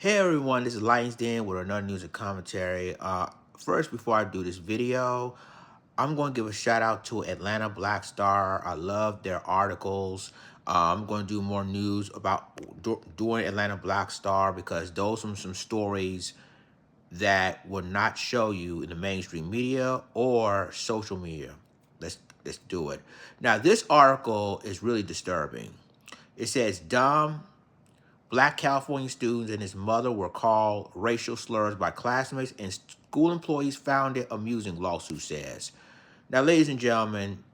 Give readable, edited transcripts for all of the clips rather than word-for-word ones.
Hey everyone, this is Lions Den with another news and commentary. First, before I do this video, I'm going to give a shout out to Atlanta Black Star. I love their articles. I'm going to do more news about doing Atlanta Black Star because those are some stories that will not show you in the mainstream media or social media. Let's do it. Now, this article is really disturbing. It says dumb Black California students and his mother were called racial slurs by classmates and school employees found it amusing, lawsuit says. Now, ladies and gentlemen,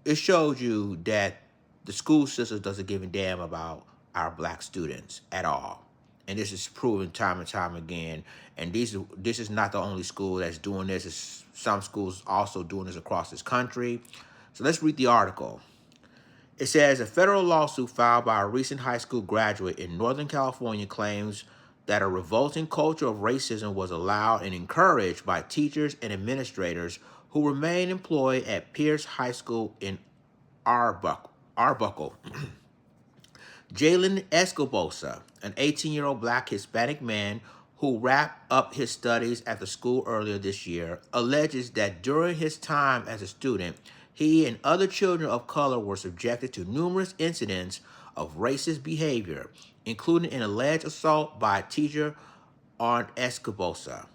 it shows you that the school system doesn't give a damn about our black students at all. And this is proven time and time again. And this is not the only school that's doing this. Some schools also doing this across this country. So let's read the article. It says a federal lawsuit filed by a recent high school graduate in Northern California claims that a revolting culture of racism was allowed and encouraged by teachers and administrators who remain employed at Pierce High School in Arbuckle. Jalen Escobosa, an 18-year-old black Hispanic man who wrapped up his studies at the school earlier this year, alleges that during his time as a student, he and other children of color were subjected to numerous incidents of racist behavior, including an alleged assault by a teacher on Escobosa.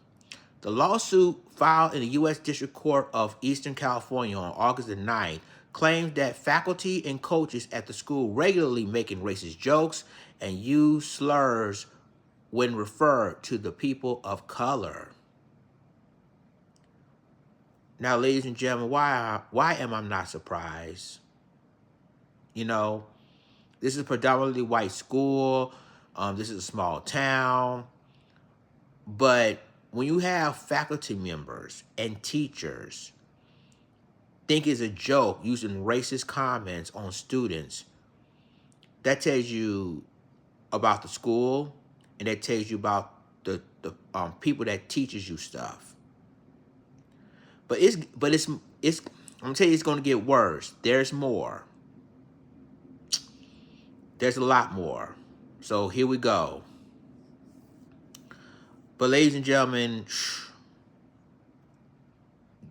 The lawsuit filed in the U.S. District Court of Eastern California on August the 9th claims that faculty and coaches at the school regularly making racist jokes and use slurs when referred to the people of color. Now, ladies and gentlemen, why am I not surprised? You know, this is a predominantly white school. This is a small town. But when you have faculty members and teachers think it's a joke using racist comments on students, that tells you about the school and that tells you about the people that teaches you stuff. But I'm gonna tell you it's gonna get worse. There's more. There's a lot more. So here we go. But ladies and gentlemen,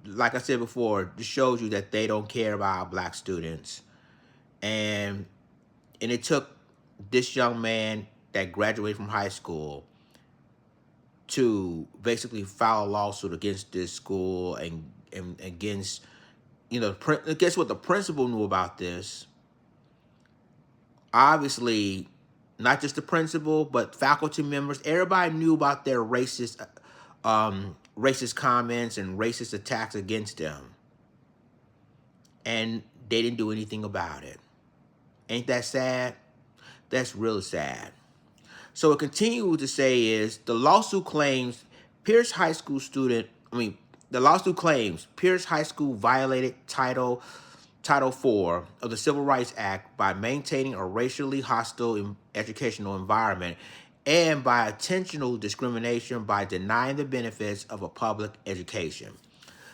like I said before, this shows you that they don't care about black students. And it took this young man that graduated from high school to basically file a lawsuit against this school and against, guess what the principal knew about this. Obviously, not just the principal, but faculty members, everybody knew about their racist comments and racist attacks against them. And they didn't do anything about it. Ain't that sad? That's really sad. So it continues to say is the lawsuit claims Pierce High School violated Title 4 of the Civil Rights Act by maintaining a racially hostile educational environment and by intentional discrimination by denying the benefits of a public education.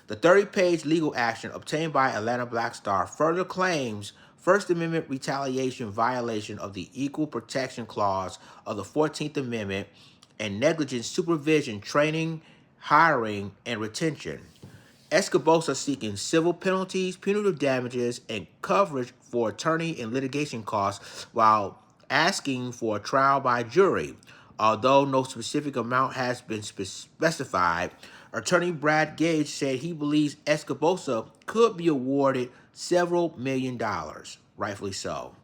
The 30-page legal action obtained by Atlanta Black Star further claims First Amendment retaliation violation of the Equal Protection Clause of the 14th Amendment and negligent supervision, training, hiring, and retention. Escobosa seeking civil penalties, punitive damages, and coverage for attorney and litigation costs while asking for a trial by jury. Although no specific amount has been specified, attorney Brad Gage said he believes Escobosa could be awarded several $1 million, rightfully so.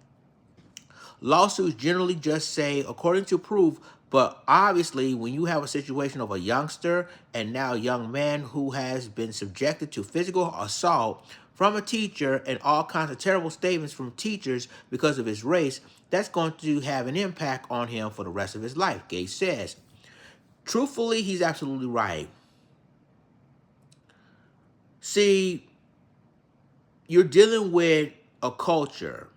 Lawsuits generally just say, according to proof, but obviously when you have a situation of a youngster and now a young man who has been subjected to physical assault from a teacher and all kinds of terrible statements from teachers because of his race, that's going to have an impact on him for the rest of his life, Gage says. Truthfully, he's absolutely right. See, you're dealing with a culture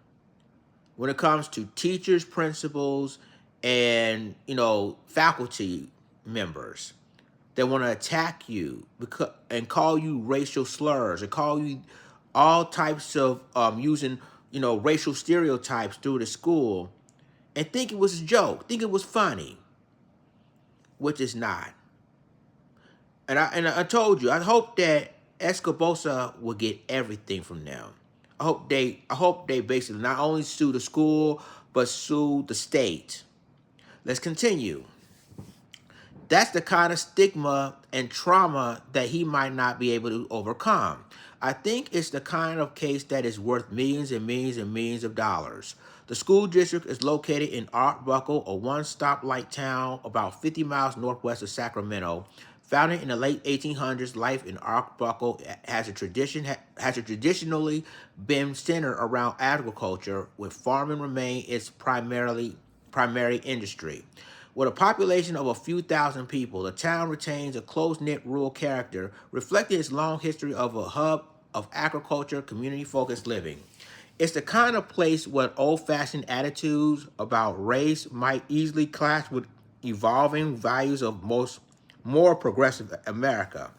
when it comes to teachers, principals, and faculty members that want to attack you and call you racial slurs and call you all types of using racial stereotypes through the school and think it was a joke, think it was funny. which is not. And I told you, I hope that Escobosa will get everything from them. I hope they basically not only sue the school but sue the state. Let's continue. That's the kind of stigma and trauma that he might not be able to overcome. I think it's the kind of case that is worth millions and millions and millions of dollars. The school district is located in Arbuckle, a one-stoplight town about 50 miles northwest of Sacramento. Founded in the late 1800s, life in Arbuckle has traditionally been centered around agriculture, with farming remain its primary industry. With a population of a few thousand people, the town retains a close-knit rural character, reflecting its long history of a hub of agriculture, community-focused living. It's the kind of place where old-fashioned attitudes about race might easily clash with evolving values of most more progressive America.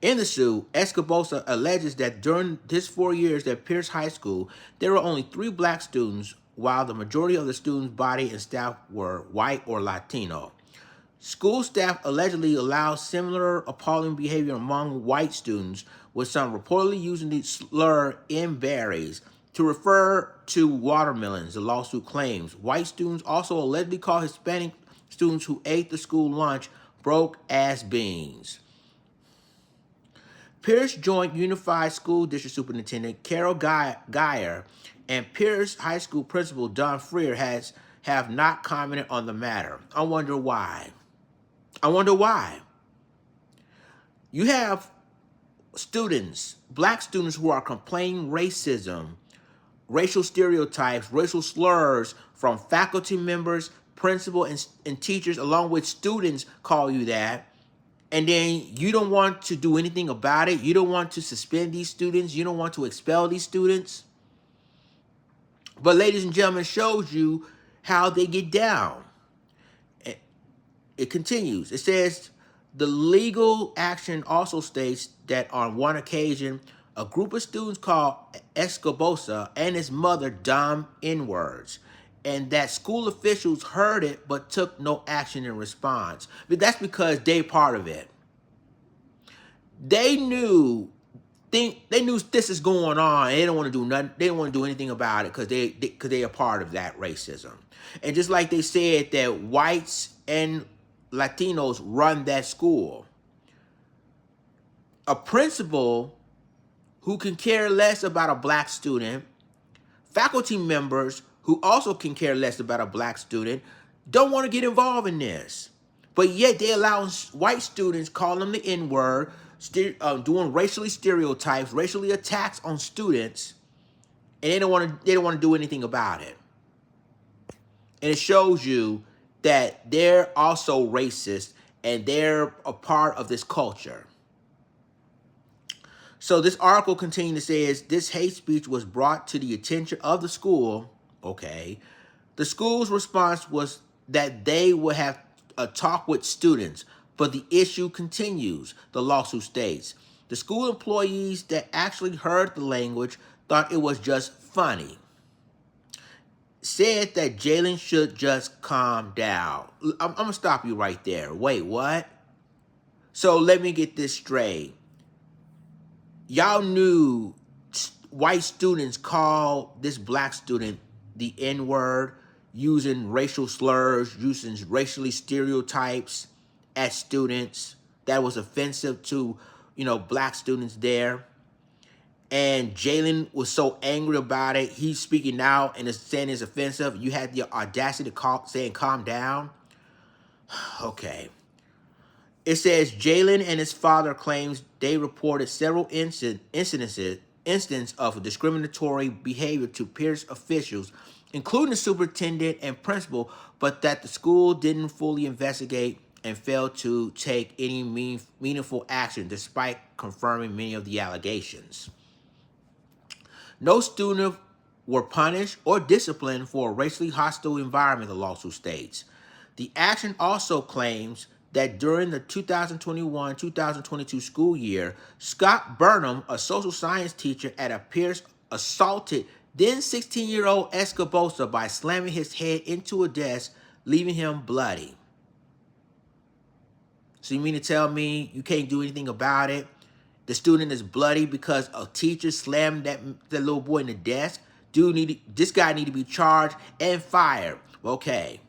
In the suit, Escobosa alleges that during his 4 years at Pierce High School, there were only 3 black students, while the majority of the students' body and staff were white or Latino. School staff allegedly allowed similar appalling behavior among white students, with some reportedly using the slur "in berries" to refer to watermelons, the lawsuit claims. White students also allegedly called Hispanic students who ate the school lunch broke ass beans. Pierce Joint Unified School District Superintendent Carol Geyer and Pierce High School Principal Don Freer have not commented on the matter. I wonder why. You have students, black students, who are complaining racism, racial stereotypes, racial slurs from faculty members, principal, and teachers, along with students, call you that. And then you don't want to do anything about it. You don't want to suspend these students. You don't want to expel these students. But ladies and gentlemen, shows you how they get down. It continues. It says the legal action also states that on one occasion, a group of students called Escobosa and his mother dumb N-words, and that school officials heard it but took no action in response. But that's because they part of it. They knew this is going on. And they don't want to do nothing. They don't want to do anything about it because they are part of that racism. And just like they said that whites and Latinos run that school, a principal who can care less about a black student, faculty members who also can care less about a black student, don't want to get involved in this. But yet they allow white students call them the N-word, doing racially stereotypes, racially attacks on students, and they don't want to do anything about it. And it shows you that they're also racist and they're a part of this culture. So this article continues to say this hate speech was brought to the attention of the school. Okay. The school's response was that they would have a talk with students, but the issue continues, the lawsuit states. The school employees that actually heard the language thought it was just funny. Said that Jalen should just calm down. I'm going to stop you right there. Wait, what? So let me get this straight. Y'all knew white students called this black student the N-word, using racial slurs, using racially stereotypes at students that was offensive to, black students there. And Jalen was so angry about it, he's speaking out and is saying it's offensive. You had the audacity to saying calm down. Okay. It says Jalen and his father claims they reported several instances of discriminatory behavior to Pierce officials, including the superintendent and principal, but that the school didn't fully investigate and failed to take any meaningful action despite confirming many of the allegations. No student were punished or disciplined for a racially hostile environment, the lawsuit states. The action also claims that during the 2021-2022 school year, Scott Burnham, a social science teacher at a Pierce, assaulted then 16-year-old Escobosa by slamming his head into a desk, leaving him bloody. So you mean to tell me you can't do anything about it? The student is bloody because a teacher slammed that little boy in the desk. This guy need to be charged and fired. Okay.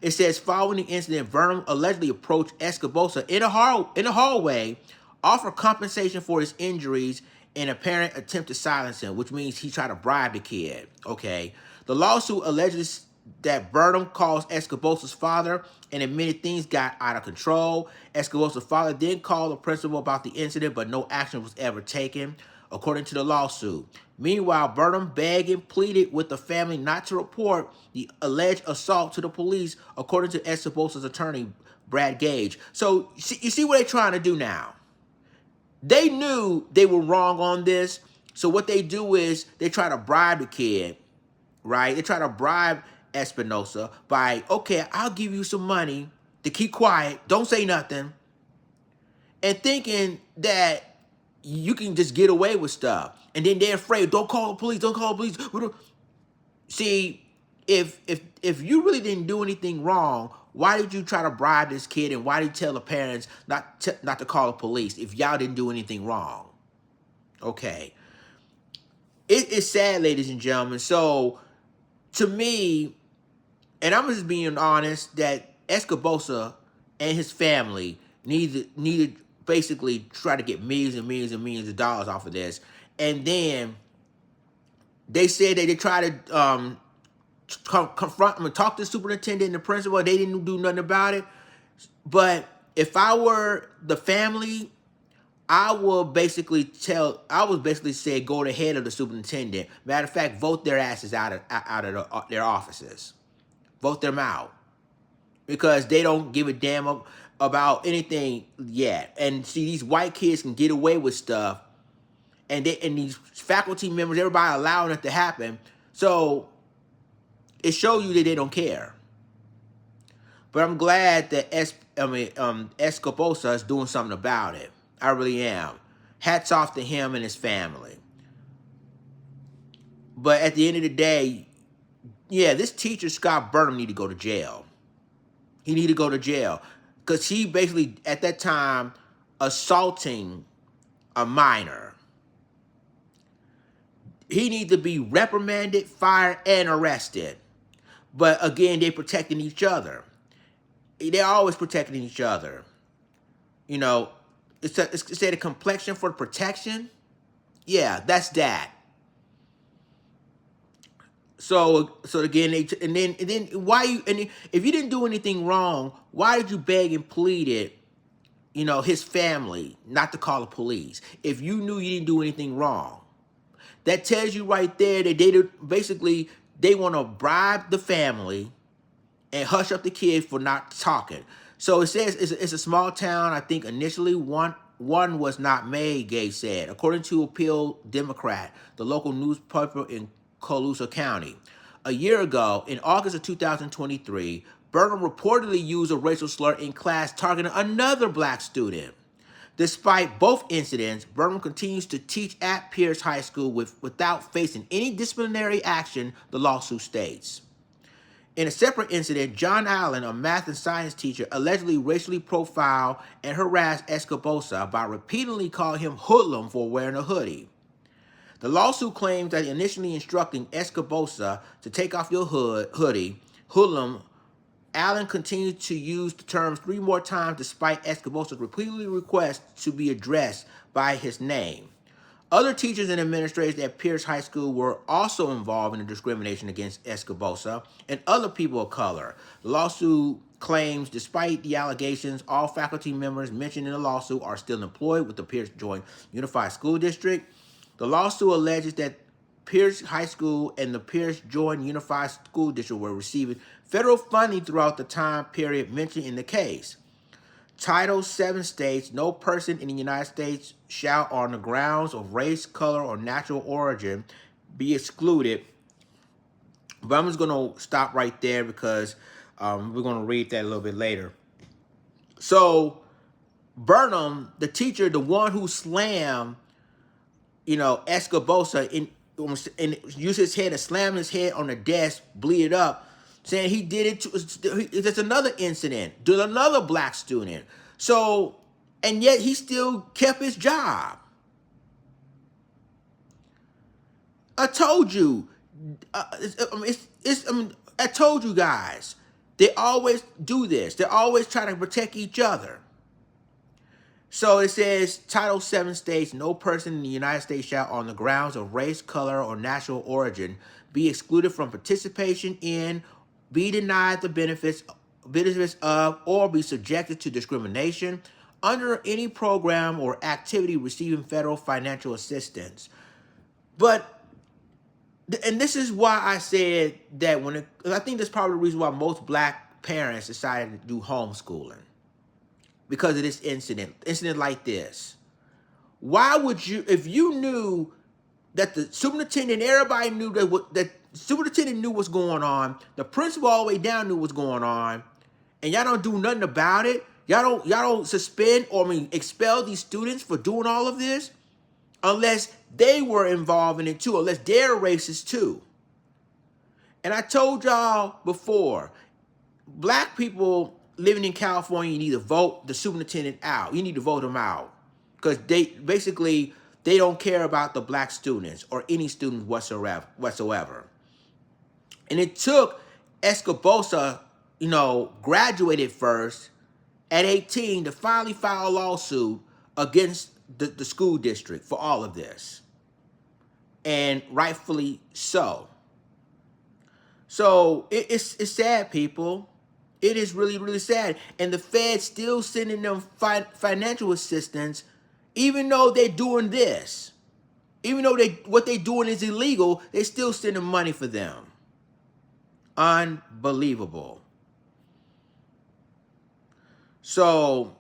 It says following the incident, Burnham allegedly approached Escobosa in a hallway, offered compensation for his injuries, and apparent attempt to silence him, which means he tried to bribe the kid. Okay. The lawsuit alleges that Burnham calls Escobosa's father and admitted things got out of control. Escobosa's father then called the principal about the incident, but no action was ever taken, according to the lawsuit. Meanwhile, Burnham begged and pleaded with the family not to report the alleged assault to the police, according to Escobosa's attorney, Brad Gage. So, you see what they're trying to do now? They knew they were wrong on this, so what they do is they try to bribe the kid, right? They try to bribe Espinosa by, okay, I'll give you some money to keep quiet, don't say nothing, and thinking that you can just get away with stuff. And then they're afraid, don't call the police, don't call the police. See, if you really didn't do anything wrong, why did you try to bribe this kid, and why did you tell the parents not to call the police if y'all didn't do anything wrong? Okay. It is sad, ladies and gentlemen. So, to me, and I'm just being honest, that Escobosa and his family needed basically try to get millions and millions and millions of dollars off of this. And then they said that they tried to confront him and talk to the superintendent and the principal. They didn't do nothing about it. But if I were the family, I would basically say go to the head of the superintendent. Matter of fact, vote their asses out of their offices. Vote them out. Because they don't give a damn about anything yet. And see, these white kids can get away with stuff. And these faculty members, everybody allowing it to happen. So it shows you that they don't care. But I'm glad that Escobosa is doing something about it. I really am. Hats off to him and his family. But at the end of the day, yeah, this teacher, Scott Burnham, need to go to jail. He need to go to jail. Because he basically, at that time, assaulting a minor. He needs to be reprimanded, fired, and arrested. But again, they're protecting each other. They're always protecting each other. You know, it's a complexion for protection. Yeah, that's that. So again, and then why you, and if you didn't do anything wrong, why did you beg and pleaded, you know, his family not to call the police if you knew you didn't do anything wrong? That tells you right there that they want to bribe the family and hush up the kid for not talking. So it says it's a small town. I think initially one was not made, Gage said, according to Appeal Democrat, the local newspaper in Colusa County. A year ago, in August of 2023, Burnham reportedly used a racial slur in class targeting another black student. Despite both incidents, Burnham continues to teach at Pierce High School without facing any disciplinary action, the lawsuit states. In a separate incident, John Allen, a math and science teacher, allegedly racially profiled and harassed Escobosa by repeatedly calling him hoodlum for wearing a hoodie. The lawsuit claims that initially instructing Escobosa to take off your hoodie, hoodlum, Allen continued to use the terms 3 more times despite Escobosa's repeatedly requests to be addressed by his name. Other teachers and administrators at Pierce High School were also involved in the discrimination against Escobosa and other people of color. The lawsuit claims, despite the allegations, all faculty members mentioned in the lawsuit are still employed with the Pierce Joint Unified School District. The lawsuit alleges that Pierce High School and the Pierce Joint Unified School District were receiving federal funding throughout the time period mentioned in the case. Title VII states, no person in the United States shall, on the grounds of race, color, or natural origin, be excluded. But I'm just going to stop right there because we're going to read that a little bit later. So, Burnham, the teacher, the one who slammed, you know, Escobosa and used his head and slammed his head on the desk, bleed up, saying he did it to, there's another incident, to another black student. So, and yet he still kept his job. I told you, I told you guys, they always do this. They always try to protect each other. So it says, Title VII states, no person in the United States shall, on the grounds of race, color, or national origin, be excluded from participation in, be denied the benefits of, or be subjected to discrimination under any program or activity receiving federal financial assistance. But, and this is why I said that I think that's probably the reason why most black parents decided to do homeschooling. Because of this incident like this. Why would you, if you knew that the superintendent, everybody knew that superintendent knew what's going on, the principal all the way down knew what's going on, and y'all don't do nothing about it, y'all don't suspend or expel these students for doing all of this, unless they were involved in it too, unless they're racist too. And I told y'all before, black people living in California, you need to vote the superintendent out. You need to vote him out. Because they don't care about the black students or any students whatsoever. And it took Escobosa, graduated first at 18 to finally file a lawsuit against the school district for all of this. And rightfully so. So it's sad, people. It is really, really sad. And the Fed's still sending them financial assistance, even though they're doing this. Even though what they're doing is illegal, they still sending money for them. Unbelievable. So,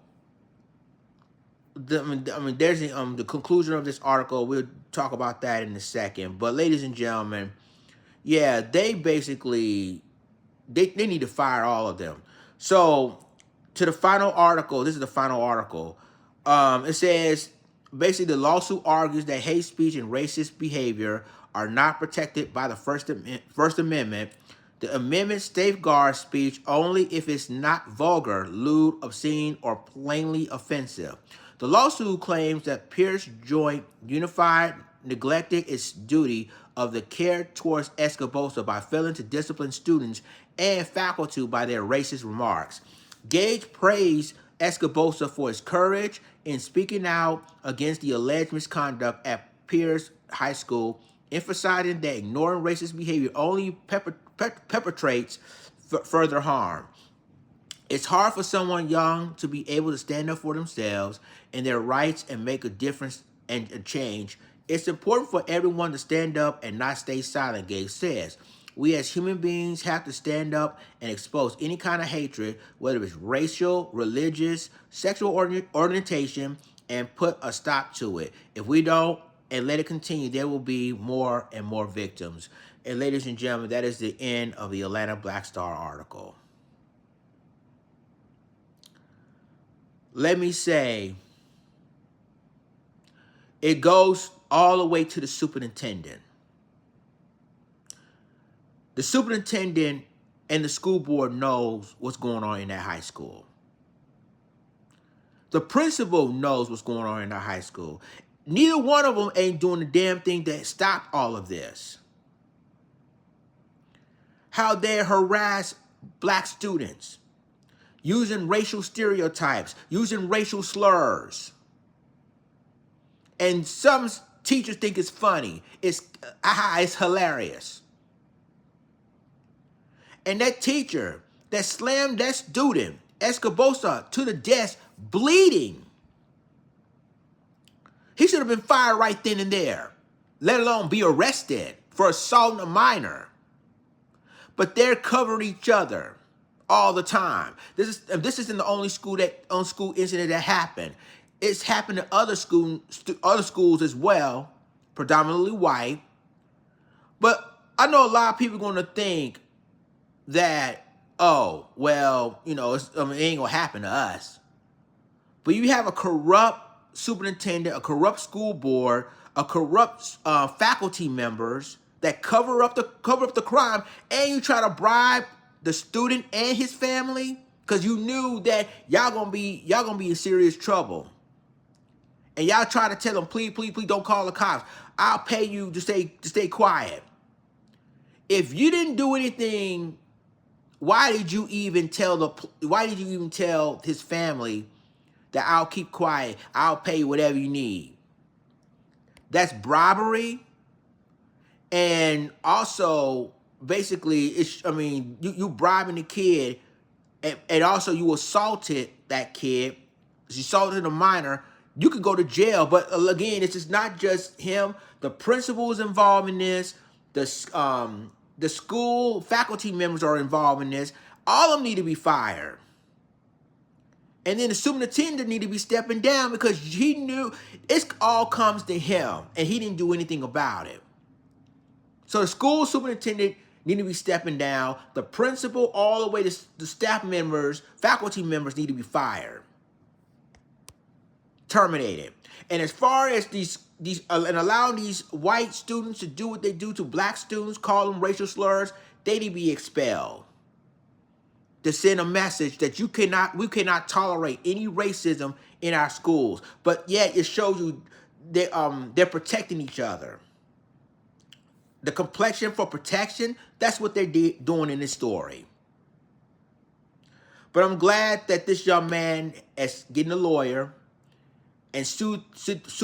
there's the conclusion of this article. We'll talk about that in a second. But ladies and gentlemen, yeah, they basically... They need to fire all of them. So, to the final article, this is the final article. It says, basically, the lawsuit argues that hate speech and racist behavior are not protected by the First Amendment. The amendment safeguards speech only if it's not vulgar, lewd, obscene, or plainly offensive. The lawsuit claims that Pierce Joint Unified neglected its duty of the care towards Escobosa by failing to discipline students and faculty by their racist remarks. Gage praised Escobosa for his courage in speaking out against the alleged misconduct at Pierce High School, emphasizing that ignoring racist behavior only perpetrates further harm. It's hard for someone young to be able to stand up for themselves and their rights and make a difference and a change. It's important for everyone to stand up and not stay silent, Gage says. We as human beings have to stand up and expose any kind of hatred, whether it's racial, religious, sexual orientation, and put a stop to it. If we don't and let it continue, there will be more and more victims. And ladies and gentlemen, that is the end of the Atlanta Black Star article. Let me say, it goes all the way to the superintendent. The superintendent and the school board knows what's going on in that high school. The principal knows what's going on in that high school. Neither one of them ain't doing the damn thing to stop all of this. How they harass black students, using racial stereotypes, using racial slurs. And some teachers think it's funny. It's hilarious. And that teacher that slammed that student, Escobosa, to the desk, bleeding. He should have been fired right then and there, let alone be arrested for assaulting a minor. But they're covering each other all the time. This isn't the only school incident that happened. It's happened to other schools as well, predominantly white. But I know a lot of people are going to think that, oh, well, it ain't going to happen to us. But you have a corrupt superintendent, a corrupt school board, a corrupt faculty members that cover up the crime, and you try to bribe the student and his family. because you knew that y'all gonna be in serious trouble. And y'all try to tell them, please, please, please don't call the cops. I'll pay you to stay quiet. If you didn't do anything, why did you even tell his family that I'll keep quiet, I'll pay you whatever you need? That's bribery. And also, basically, you bribing the kid, and also you assaulted that kid. You assaulted a minor. You could go to jail. But again, it's just not just him. The principal is involved in this. The school faculty members are involved in this. All of them need to be fired. And then the superintendent need to be stepping down because he knew it all comes to him, and he didn't do anything about it. So the school superintendent need to be stepping down. The principal, all the way to the staff members, faculty members need to be fired, terminated. And as far as these and allowing these white students to do what they do to black students, call them racial slurs, they need to be expelled. To send a message that we cannot tolerate any racism in our schools. But yet it shows you they're protecting each other. The complexion for protection, that's what they're doing in this story. But I'm glad that this young man is getting a lawyer and sue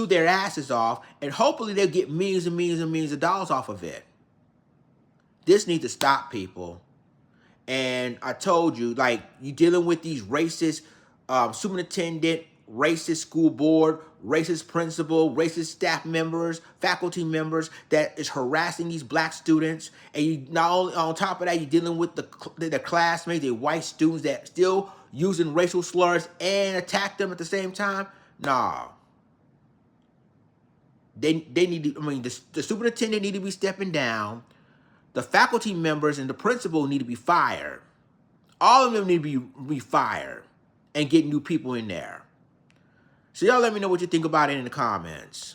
their asses off, and hopefully they'll get millions and millions and millions of dollars off of it. This needs to stop, people. And I told you, like, you're dealing with these racist superintendent, racist school board, racist principal, racist staff members, faculty members that is harassing these black students. And you not only on top of that, you're dealing with the classmates, the white students that still using racial slurs and attack them at the same time. Nah. They need to, the superintendent need to be stepping down. The faculty members and the principal need to be fired. All of them need to be fired and get new people in there. So y'all let me know what you think about it in the comments.